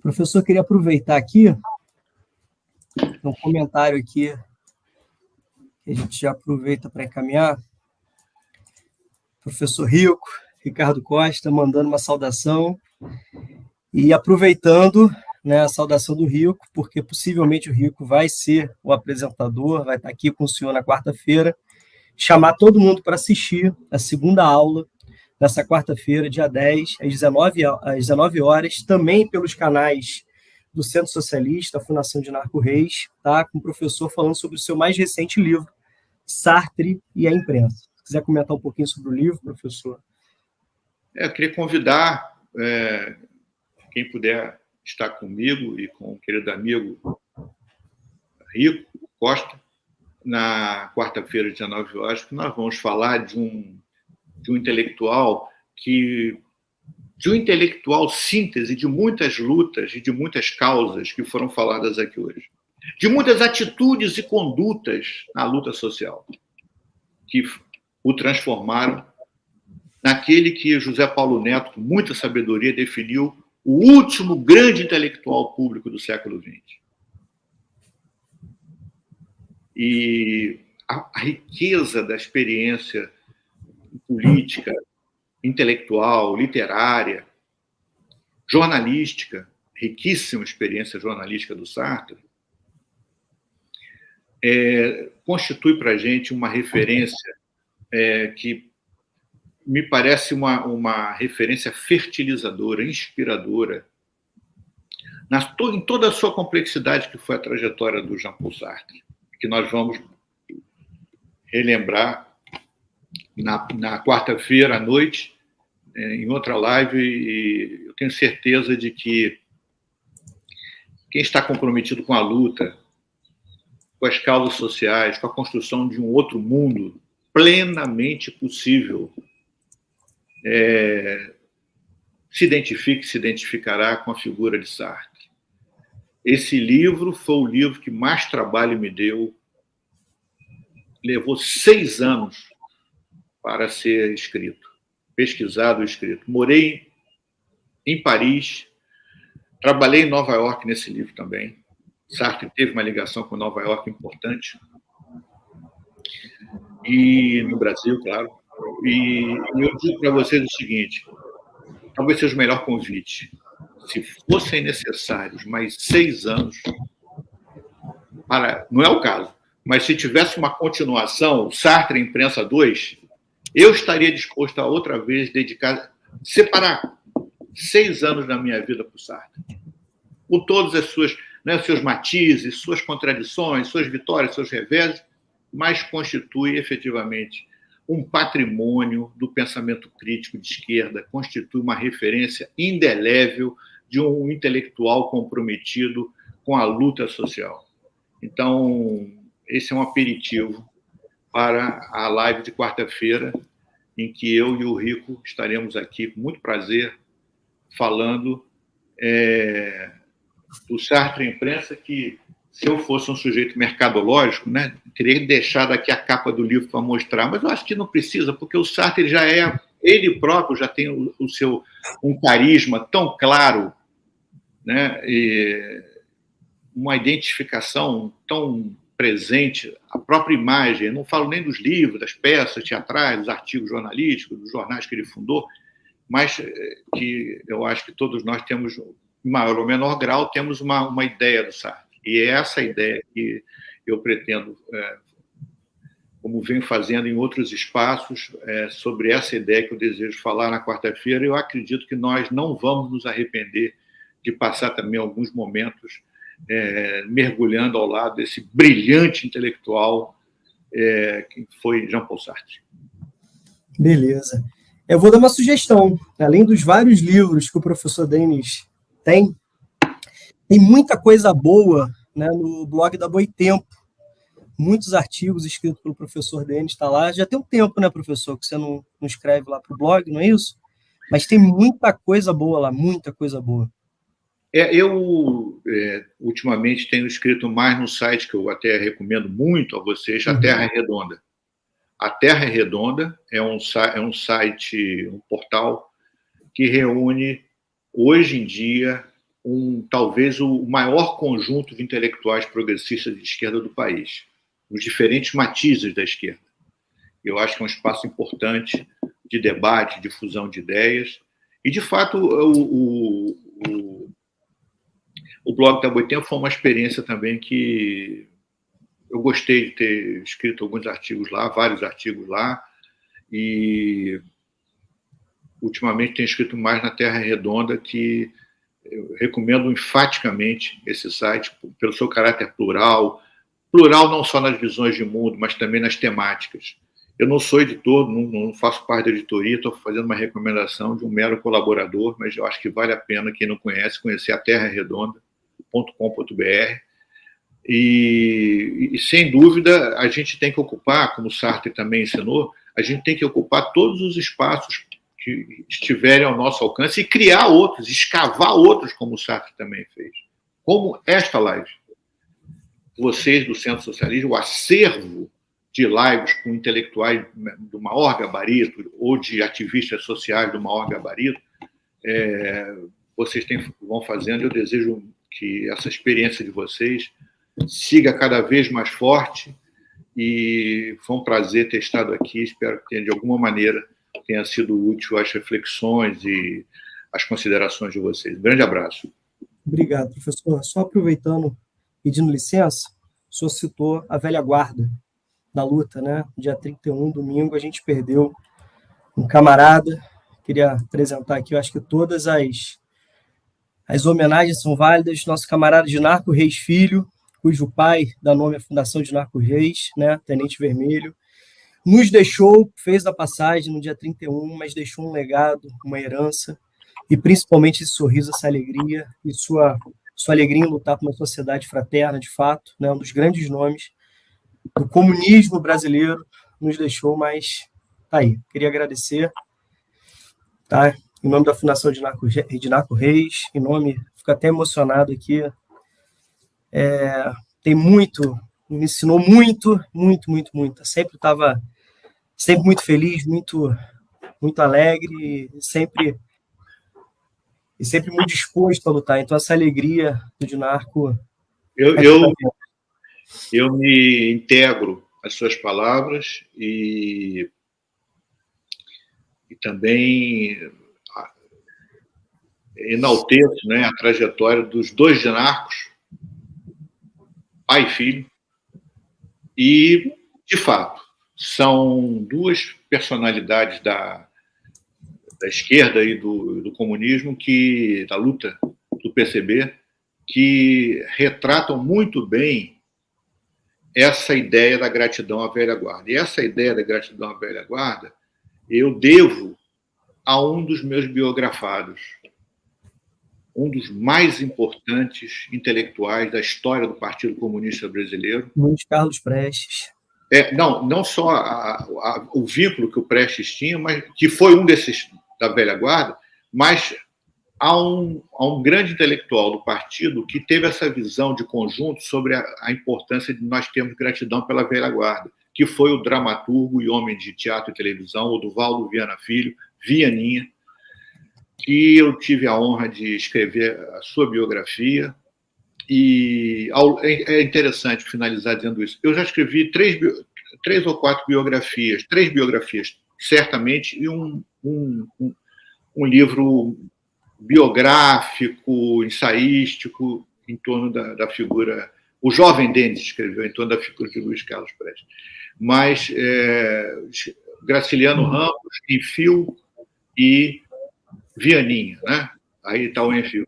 Professor, queria aproveitar aqui, um comentário aqui, que a gente já aproveita para encaminhar. Professor Rico, Ricardo Costa, mandando uma saudação. E aproveitando, né, a saudação do Rico, porque possivelmente o Rico vai ser o apresentador, vai estar aqui com o senhor na quarta-feira, chamar todo mundo para assistir a segunda aula, nessa quarta-feira, dia 10, às 19 horas, também pelos canais do Centro Socialista, Fundação de Narco Reis, tá? Com o professor falando sobre o seu mais recente livro, Sartre e a Imprensa. Se quiser comentar um pouquinho sobre o livro, professor. Eu queria convidar quem puder estar comigo e com o querido amigo Rico Costa, na quarta-feira, às 19 horas, que nós vamos falar de um intelectual síntese de muitas lutas e de muitas causas que foram faladas aqui hoje. De muitas atitudes e condutas na luta social que o transformaram naquele que José Paulo Neto, com muita sabedoria, definiu o último grande intelectual público do século XX. E a riqueza da experiência política, intelectual, literária, jornalística, riquíssima experiência jornalística do Sartre, constitui para a gente uma referência que me parece uma referência fertilizadora, inspiradora, em toda a sua complexidade que foi a trajetória do Jean-Paul Sartre, que nós vamos relembrar na quarta-feira à noite, em outra live, e eu tenho certeza de que quem está comprometido com a luta, com as causas sociais, com a construção de um outro mundo plenamente possível, se identificará com a figura de Sartre. Esse livro foi o livro que mais trabalho me deu. Levou 6 anos para ser escrito, pesquisado e escrito. Morei em Paris, trabalhei em Nova York nesse livro também. Sartre teve uma ligação com Nova York importante. E no Brasil, claro. E eu digo para vocês o seguinte, talvez seja o melhor convite. Se fossem necessários mais 6 anos, não é o caso, mas se tivesse uma continuação, Sartre Imprensa 2, eu estaria disposto a outra vez separar 6 anos da minha vida para o Sartre. Com todos seus matizes, suas contradições, suas vitórias, seus reveses, mas constitui efetivamente um patrimônio do pensamento crítico de esquerda, constitui uma referência indelével de um intelectual comprometido com a luta social. Então, esse é um aperitivo para a live de quarta-feira, em que eu e o Rico estaremos aqui com muito prazer falando do Sartre e Imprensa, que, se eu fosse um sujeito mercadológico, né, teria deixado aqui a capa do livro para mostrar, mas eu acho que não precisa, porque o Sartre ele próprio já tem um carisma tão claro, né, e uma identificação tão presente, a própria imagem, eu não falo nem dos livros, das peças teatrais, dos artigos jornalísticos, dos jornais que ele fundou, mas que eu acho que todos nós temos, em maior ou menor grau, temos uma ideia do Sartre. E é essa ideia que eu pretendo, como venho fazendo em outros espaços, sobre essa ideia que eu desejo falar na quarta-feira. Eu acredito que nós não vamos nos arrepender de passar também alguns momentos mergulhando ao lado desse brilhante intelectual que foi Jean-Paul Sartre. Beleza. Eu vou dar uma sugestão. Além dos vários livros que o professor Denis tem muita coisa boa, né, no blog da Boitempo. Muitos artigos escritos pelo professor Denis está lá. Já tem um tempo, né, professor, que você não escreve lá para o blog, não é isso? Mas tem muita coisa boa lá, muita coisa boa. Eu, ultimamente, tenho escrito mais no site, que eu até recomendo muito a vocês, A Terra é Redonda. A Terra é Redonda é um site, um portal que reúne, hoje em dia, talvez o maior conjunto de intelectuais progressistas de esquerda do país, os diferentes matizes da esquerda. Eu acho que é um espaço importante de debate, de fusão de ideias. E, de fato, o blog da Boitempo foi uma experiência também que eu gostei de ter escrito alguns artigos lá, vários artigos lá, e ultimamente tenho escrito mais na Terra Redonda, que eu recomendo enfaticamente esse site, pelo seu caráter plural não só nas visões de mundo, mas também nas temáticas. Eu não sou editor, não faço parte da editoria, estou fazendo uma recomendação de um mero colaborador, mas eu acho que vale a pena, quem não conhece, conhecer a terraredonda.com.br. E, sem dúvida, a gente tem que ocupar, como o Sartre também ensinou, a gente tem que ocupar todos os espaços que estiverem ao nosso alcance e criar outros, escavar outros, como o Sartre também fez. Como esta live. Vocês do Centro Socialista, o acervo de lives com intelectuais do maior gabarito ou de ativistas sociais do maior gabarito, vocês vão fazendo. Eu desejo que essa experiência de vocês siga cada vez mais forte e foi um prazer ter estado aqui. Espero que, de alguma maneira, tenha sido útil às reflexões e às considerações de vocês. Um grande abraço. Obrigado, professor. Só aproveitando, pedindo licença, o senhor citou a velha guarda da luta, né? Dia 31, domingo, a gente perdeu um camarada. Queria apresentar aqui, eu acho que todas as homenagens são válidas. Nosso camarada Dinarco Reis Filho, cujo pai dá nome à Fundação Dinarco Reis, né? Tenente Vermelho, nos deixou, fez a passagem no dia 31, mas deixou um legado, uma herança, e principalmente esse sorriso, essa alegria, e sua alegria em lutar por uma sociedade fraterna, de fato, né? Um dos grandes nomes do comunismo brasileiro, nos deixou, mas tá aí. Queria agradecer, tá? Em nome da Fundação Dinarco Reis, em nome, fico até emocionado aqui, tem muito, me ensinou muito, muito, muito, muito. Sempre muito feliz, muito alegre e sempre muito disposto a lutar. Então, essa alegria do Dinarco... Eu me integro às suas palavras e também enalteço, né, a trajetória dos dois Dinarcos, pai e filho, e, de fato, são duas personalidades da esquerda e do comunismo, da luta do PCB, que retratam muito bem essa ideia da gratidão à velha guarda. E essa ideia da gratidão à velha guarda eu devo a um dos meus biografados, um dos mais importantes intelectuais da história do Partido Comunista Brasileiro. Luiz Carlos Prestes. Não só o vínculo que o Prestes tinha, mas que foi um desses da velha guarda, mas há um grande intelectual do partido que teve essa visão de conjunto sobre a importância de nós termos gratidão pela velha guarda, que foi o dramaturgo e homem de teatro e televisão, Oduvaldo Viana Filho, Vianinha, que eu tive a honra de escrever a sua biografia. E é interessante finalizar dizendo isso. Eu já escrevi três ou quatro biografias, 3 biografias, certamente, e um livro biográfico, ensaístico, em torno da figura... O jovem Denis escreveu em torno da figura de Luiz Carlos Prestes. Mas Graciliano Ramos, Enfio e Vianinha, né? Aí está o Enfio.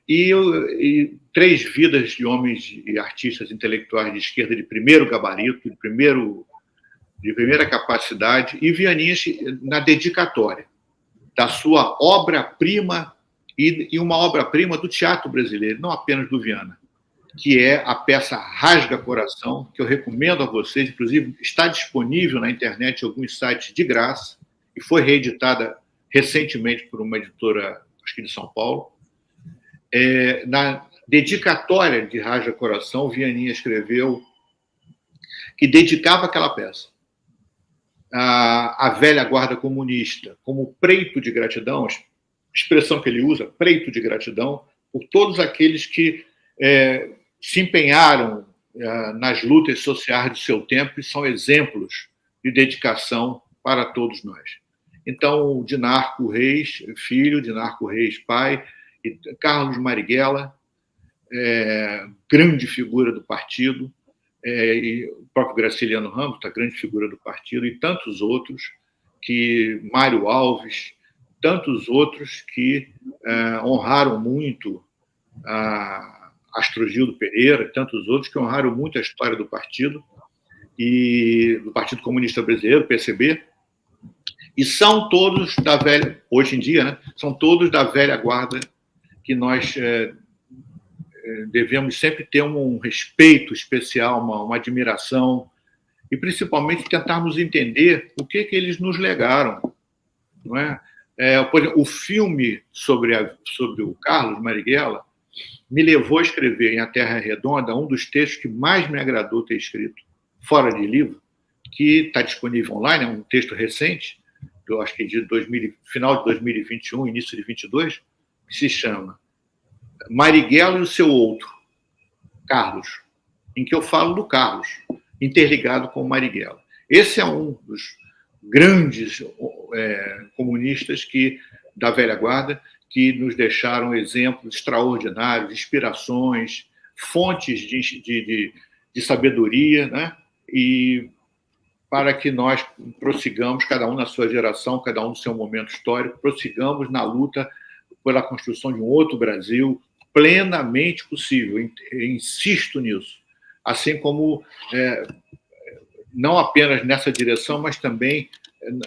E 3 vidas de homens e artistas intelectuais de esquerda de primeiro gabarito, de primeira capacidade, e Vianinha na dedicatória da sua obra-prima e uma obra-prima do teatro brasileiro, não apenas do Viana, que é a peça Rasga Coração, que eu recomendo a vocês, inclusive está disponível na internet em alguns sites de graça, e foi reeditada recentemente por uma editora, acho que de São Paulo. Na dedicatória de Rasga Coração, Vianinha escreveu que dedicava aquela peça à velha guarda comunista, como preito de gratidão, expressão que ele usa, preito de gratidão, por todos aqueles que se empenharam nas lutas sociais do seu tempo e são exemplos de dedicação para todos nós. Então, Dinarco Reis, filho, Dinarco Reis, pai, e Carlos Marighella, grande figura do partido, e o próprio Graciliano Ramos, a grande figura do partido, e tantos outros, Mário Alves, tantos outros que honraram muito Astrogildo Pereira, tantos outros que honraram muito a história do partido, e do Partido Comunista Brasileiro, PCB, e são todos da velha, hoje em dia, né, são todos da velha guarda que nós devemos sempre ter um respeito especial, uma admiração, e principalmente tentarmos entender o que eles nos legaram. Não é? Por exemplo, o filme sobre o Carlos Marighella me levou a escrever em A Terra Redonda um dos textos que mais me agradou ter escrito, fora de livro, que está disponível online, é um texto recente, eu acho que de final de 2021, início de 2022, que se chama Marighella e o seu outro, Carlos, em que eu falo do Carlos, interligado com o Marighella. Esse é um dos grandes comunistas da velha guarda que nos deixaram exemplos extraordinários, inspirações, fontes de sabedoria, né? E para que nós prossigamos, cada um na sua geração, cada um no seu momento histórico, prossigamos na luta pela construção de um outro Brasil plenamente possível. Eu insisto nisso. Assim como, não apenas nessa direção, mas também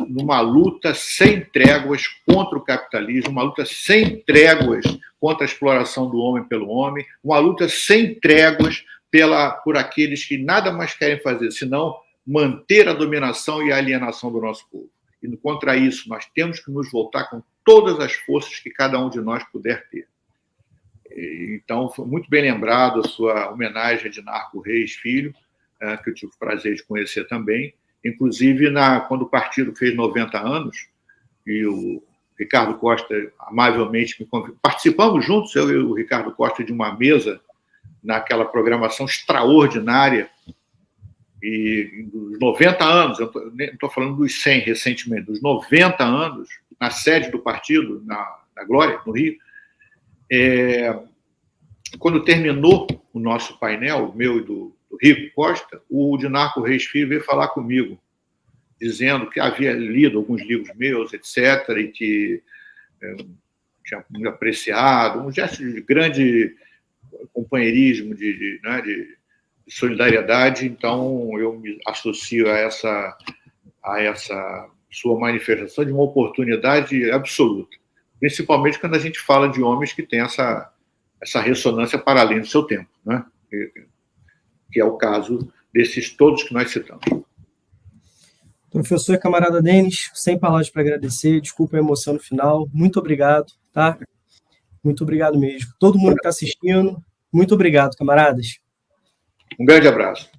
numa luta sem tréguas contra o capitalismo, uma luta sem tréguas contra a exploração do homem pelo homem, uma luta sem tréguas por aqueles que nada mais querem fazer, senão manter a dominação e a alienação do nosso povo. E contra isso, nós temos que nos voltar com todas as forças que cada um de nós puder ter. Então, foi muito bem lembrado a sua homenagem a Dinarco Reis, filho, que eu tive o prazer de conhecer também. Inclusive, quando o partido fez 90 anos, e o Ricardo Costa amavelmente me convidou, participamos juntos, eu e o Ricardo Costa, de uma mesa naquela programação extraordinária, e dos 90 anos, eu não estou falando dos 100 recentemente, dos 90 anos, na sede do partido, na Glória, no Rio, quando terminou o nosso painel, o meu e do Rico Costa, o Dinarco Reis Filho veio falar comigo, dizendo que havia lido alguns livros meus, etc., e que tinha muito apreciado, um gesto de grande companheirismo, de solidariedade. Então, eu me associo a essa sua manifestação de uma oportunidade absoluta, principalmente quando a gente fala de homens que têm essa ressonância para além do seu tempo, né? Que é o caso desses todos que nós citamos. Professor e camarada Denis, sem palavras para agradecer, desculpa a emoção no final, muito obrigado, tá? Muito obrigado mesmo. Todo mundo que está assistindo, muito obrigado, camaradas. Um grande abraço.